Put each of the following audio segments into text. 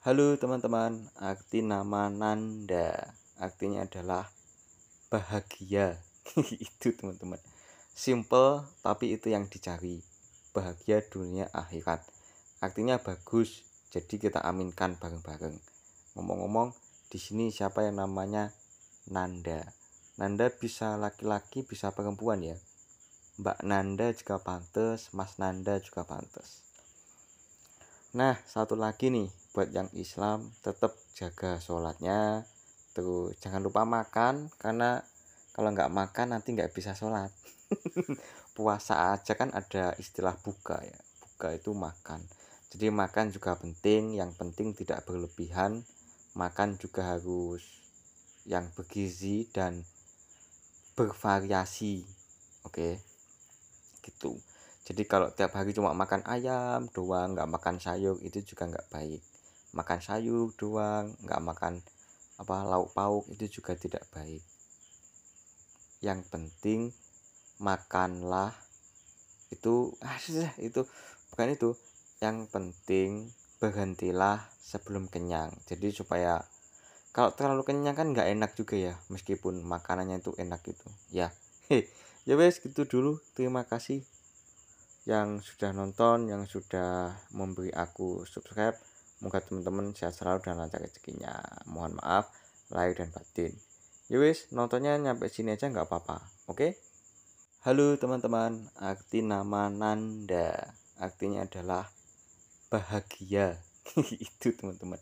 Halo teman-teman, arti nama Nanda artinya adalah bahagia. Itu teman-teman. Simple tapi itu yang dicari. Bahagia dunia akhirat. Artinya bagus. Jadi kita aminkan bareng-bareng. Ngomong-ngomong, di sini siapa yang namanya Nanda? Nanda bisa laki-laki, bisa perempuan ya. Mbak Nanda juga pantas, Mas Nanda juga pantas. Nah, satu lagi nih, buat yang Islam tetap jaga sholatnya. Terus jangan lupa makan, karena kalau nggak makan nanti nggak bisa sholat. Puasa aja kan ada istilah buka ya. Buka itu makan. Jadi makan juga penting, yang penting tidak berlebihan. Makan juga harus yang bergizi dan bervariasi. Oke, gitu. Jadi kalau tiap hari cuma makan ayam doang, nggak makan sayur, itu juga nggak baik. Makan sayur doang, nggak makan lauk pauk, itu juga tidak baik. Yang penting makanlah itu itu bukan itu. Yang penting berhentilah sebelum kenyang. Jadi supaya kalau terlalu kenyang kan nggak enak juga ya, meskipun makanannya itu enak gitu. Ya, ya wes gitu dulu. Terima kasih yang sudah nonton, yang sudah memberi aku subscribe. Moga teman-teman sehat selalu dan lancar rezekinya. Mohon maaf lahir dan batin. Yowis, nontonnya nyampe sini aja nggak apa-apa. Oke? Halo teman-teman, arti nama Nanda artinya adalah bahagia. Itu teman-teman.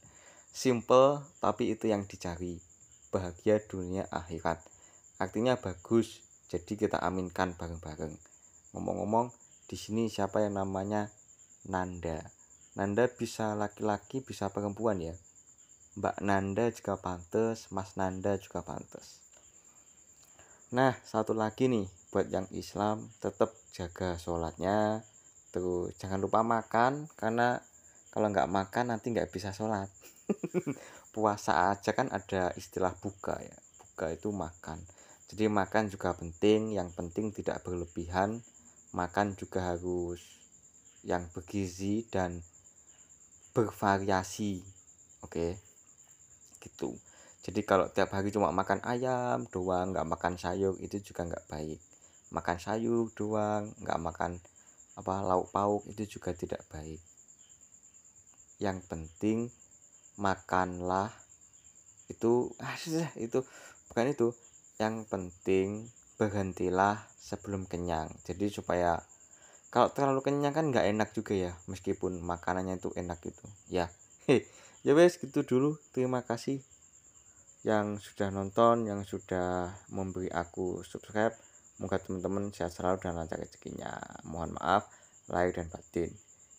Simple tapi itu yang dicari. Bahagia dunia akhirat. Artinya bagus. Jadi kita aminkan bareng-bareng. Ngomong-ngomong, di sini siapa yang namanya Nanda? Nanda bisa laki-laki, bisa perempuan ya. Mbak Nanda juga pantas, Mas Nanda juga pantas. Nah, satu lagi nih, buat yang Islam tetap jaga sholatnya. Terus jangan lupa makan, karena kalau nggak makan nanti nggak bisa sholat. Puasa aja kan ada istilah buka ya. Buka itu makan. Jadi makan juga penting, yang penting tidak berlebihan. Makan juga harus yang bergizi dan bervariasi. Oke, gitu. Jadi kalau tiap hari cuma makan ayam doang, nggak makan sayur, itu juga nggak baik. Makan sayur doang, nggak makan lauk pauk, itu juga tidak baik. Yang penting makanlah itu itu bukan itu. Yang penting berhentilah sebelum kenyang. Jadi supaya kalau terlalu kenyang kan nggak enak juga ya, meskipun makanannya itu enak gitu. Ya, ya wes gitu dulu. Terima kasih yang sudah nonton, yang sudah memberi aku subscribe. Moga teman-teman sehat selalu dan lancar rezekinya. Mohon maaf lahir dan batin.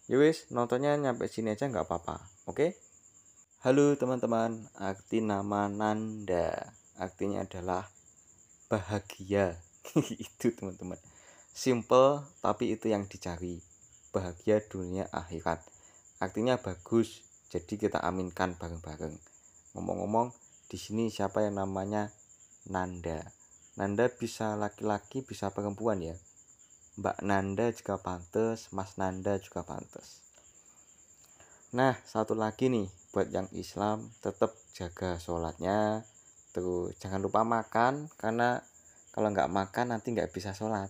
Yowis, nontonnya nyampe sini aja nggak apa-apa. Oke? Halo teman-teman, arti nama Nanda artinya adalah bahagia. Itu teman-teman. Simple tapi itu yang dicari. Bahagia dunia akhirat. Artinya bagus. Jadi kita aminkan bareng-bareng. Ngomong-ngomong, di sini siapa yang namanya Nanda? Nanda bisa laki-laki, bisa perempuan ya. Mbak Nanda juga pantas, Mas Nanda juga pantas. Nah, satu lagi nih, buat yang Islam tetap jaga sholatnya. Terus jangan lupa makan, karena kalau nggak makan nanti nggak bisa sholat.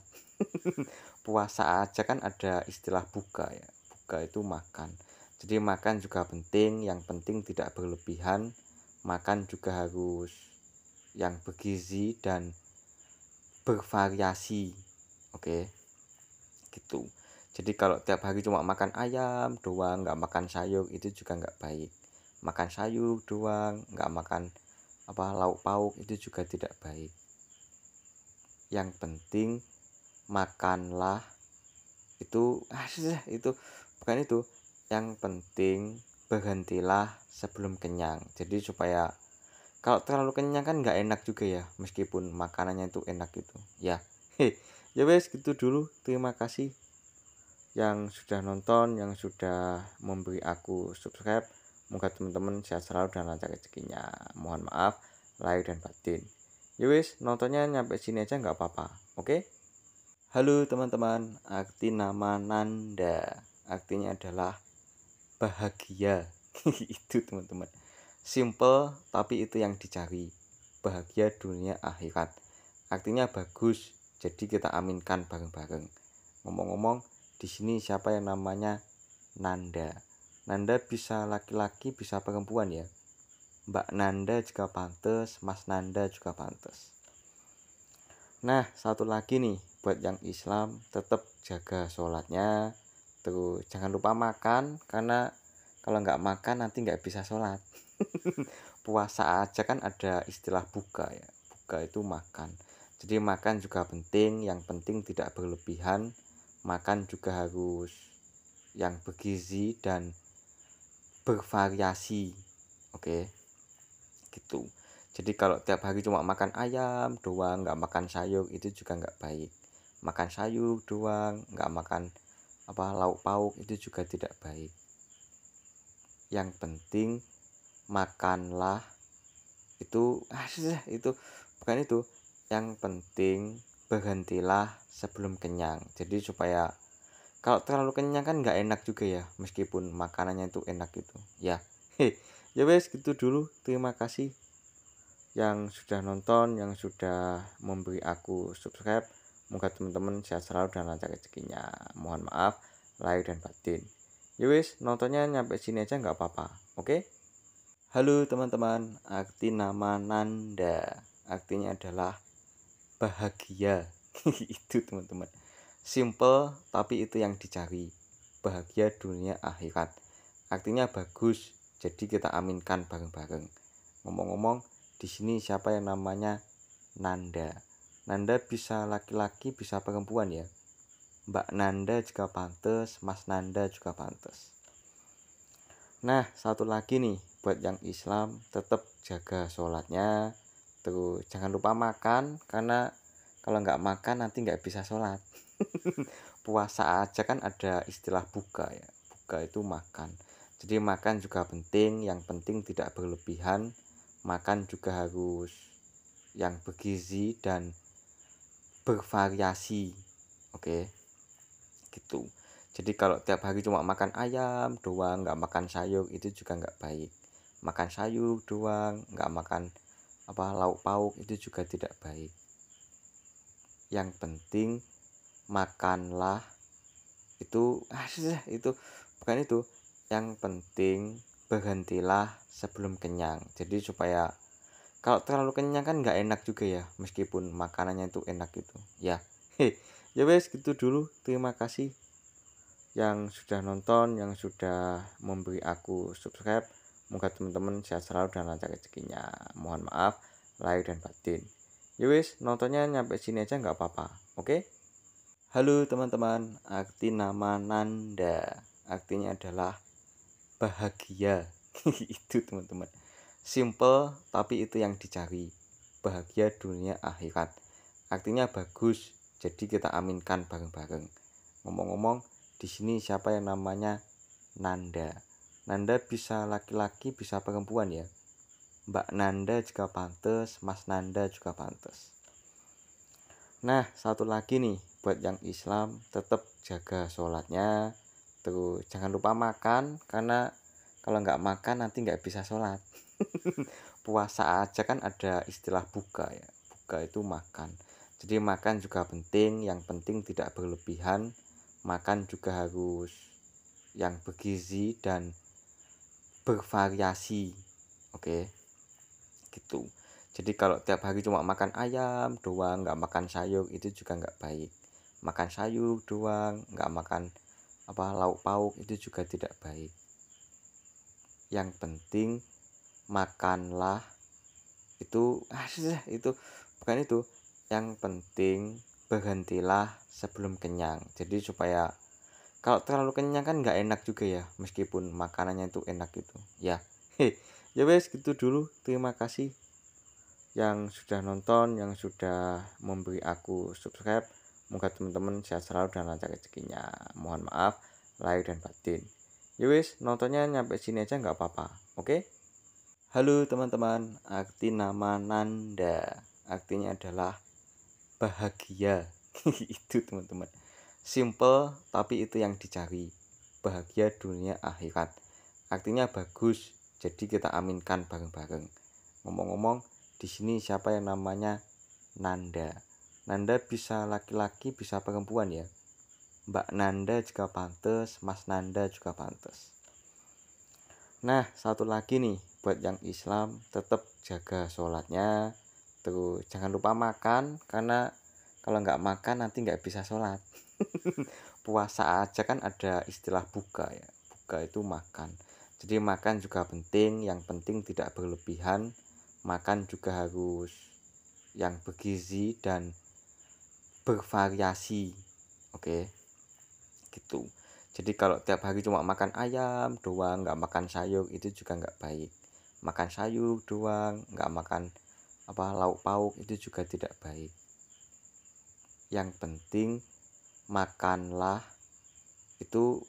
Puasa aja kan ada istilah buka ya. Buka itu makan. Jadi makan juga penting, yang penting tidak berlebihan. Makan juga harus yang bergizi dan bervariasi. Oke, gitu. Jadi kalau tiap hari cuma makan ayam doang, nggak makan sayur, itu juga nggak baik. Makan sayur doang, nggak makan lauk pauk, itu juga tidak baik. Yang penting makanlah itu itu bukan itu. Yang penting berhentilah sebelum kenyang. Jadi supaya kalau terlalu kenyang kan nggak enak juga ya, meskipun makanannya itu enak gitu. Ya, ya wes gitu dulu. Terima kasih yang sudah nonton, yang sudah memberi aku subscribe. Moga teman-teman sehat selalu dan lancar rezekinya. Mohon maaf lahir dan batin. Yowis, nontonnya nyampe sini aja nggak apa-apa. Oke? Halo teman-teman, arti nama Nanda artinya adalah bahagia. Itu teman-teman. Simple tapi itu yang dicari. Bahagia dunia akhirat. Artinya bagus. Jadi kita aminkan bareng-bareng. Ngomong-ngomong, di sini siapa yang namanya Nanda? Nanda bisa laki-laki, bisa perempuan ya. Mbak Nanda juga pantas, Mas Nanda juga pantas. Nah, satu lagi nih, buat yang Islam tetap jaga sholatnya. Terus jangan lupa makan, karena kalau nggak makan nanti nggak bisa sholat. Puasa aja kan ada istilah buka ya. Buka itu makan. Jadi makan juga penting, yang penting tidak berlebihan. Makan juga harus yang bergizi dan bervariasi. Oke, gitu. Jadi kalau tiap hari cuma makan ayam doang, nggak makan sayur, itu juga nggak baik. Makan sayur doang, nggak makan lauk pauk, itu juga tidak baik. Yang penting makanlah itu itu bukan itu. Yang penting berhentilah sebelum kenyang. Jadi supaya kalau terlalu kenyang kan nggak enak juga ya, meskipun makanannya itu enak gitu ya. Ya wes gitu dulu. Terima kasih yang sudah nonton, yang sudah memberi aku subscribe. Moga teman-teman sehat selalu dan lancar rezekinya. Mohon maaf lahir dan batin. Ya wes, nontonnya nyampe sini aja nggak apa-apa. Oke? Halo teman-teman, arti nama Nanda artinya adalah bahagia. Itu teman-teman. Simple tapi itu yang dicari. Bahagia dunia akhirat. Artinya bagus. Jadi kita aminkan bareng-bareng. Ngomong-ngomong, di sini siapa yang namanya Nanda? Nanda bisa laki-laki, bisa perempuan ya. Mbak Nanda juga pantas, Mas Nanda juga pantas. Nah, satu lagi nih, buat yang Islam tetap jaga sholatnya. Terus jangan lupa makan, karena kalau nggak makan nanti nggak bisa sholat. Puasa aja kan ada istilah buka ya. Buka itu makan. Jadi makan juga penting, yang penting tidak berlebihan. Makan juga harus yang bergizi dan bervariasi. Oke, gitu. Jadi kalau tiap hari cuma makan ayam doang, nggak makan sayur, itu juga nggak baik. Makan sayur doang, nggak makan lauk pauk, itu juga tidak baik. Yang penting makanlah itu itu bukan itu. Yang penting berhentilah sebelum kenyang. Jadi supaya kalau terlalu kenyang kan nggak enak juga ya, meskipun makanannya itu enak gitu ya. Ya wes gitu dulu. Terima kasih yang sudah nonton, yang sudah memberi aku subscribe. Moga teman-teman sehat selalu dan lancar rezekinya. Mohon maaf lahir dan batin. Ya wes, nontonnya nyampe sini aja nggak apa-apa. Oke? Halo teman-teman, arti nama Nanda artinya adalah bahagia. Itu teman-teman. Simple tapi itu yang dicari. Bahagia dunia akhirat. Artinya bagus. Jadi kita aminkan bareng-bareng. Ngomong-ngomong, di sini siapa yang namanya Nanda? Nanda bisa laki-laki, bisa perempuan ya. Mbak Nanda juga pantas, Mas Nanda juga pantas. Nah, satu lagi nih, buat yang Islam tetap jaga sholatnya. Terus jangan lupa makan, karena kalau nggak makan nanti nggak bisa sholat. Puasa aja kan ada istilah buka ya. Buka itu makan. Jadi makan juga penting, yang penting tidak berlebihan. Makan juga harus yang bergizi dan bervariasi. Oke, gitu. Jadi kalau tiap hari cuma makan ayam doang, nggak makan sayur, itu juga nggak baik. Makan sayur doang, nggak makan lauk pauk, itu juga tidak baik. Yang penting makanlah itu itu bukan itu. Yang penting berhentilah sebelum kenyang. Jadi supaya kalau terlalu kenyang kan nggak enak juga ya, meskipun makanannya itu enak gitu ya. Ya wes gitu dulu. Terima kasih yang sudah nonton, yang sudah memberi aku subscribe. Moga teman-teman sehat selalu dan lancar rezekinya. Mohon maaf lahir dan batin. Ya wes, nontonnya nyampe sini aja nggak apa-apa. Oke? Halo teman-teman, arti nama Nanda artinya adalah bahagia. Itu teman-teman. Simple tapi itu yang dicari. Bahagia dunia akhirat. artinya bagus. Jadi kita aminkan bareng-bareng. Ngomong-ngomong, di sini siapa yang namanya Nanda? Nanda bisa laki-laki, bisa perempuan ya. Mbak Nanda juga pantas, Mas Nanda juga pantas. Nah, satu lagi nih buat yang Islam, tetap jaga sholatnya. Terus jangan lupa makan, karena kalau nggak makan nanti nggak bisa sholat. Puasa aja kan ada istilah buka ya. Buka itu makan. Jadi makan juga penting, yang penting tidak berlebihan. Makan juga harus yang bergizi dan bervariasi. Oke, gitu. Jadi kalau tiap hari cuma makan ayam doang, nggak makan sayur, itu juga nggak baik. Makan sayur doang, nggak makan lauk pauk, itu juga tidak baik. Yang penting makanlah itu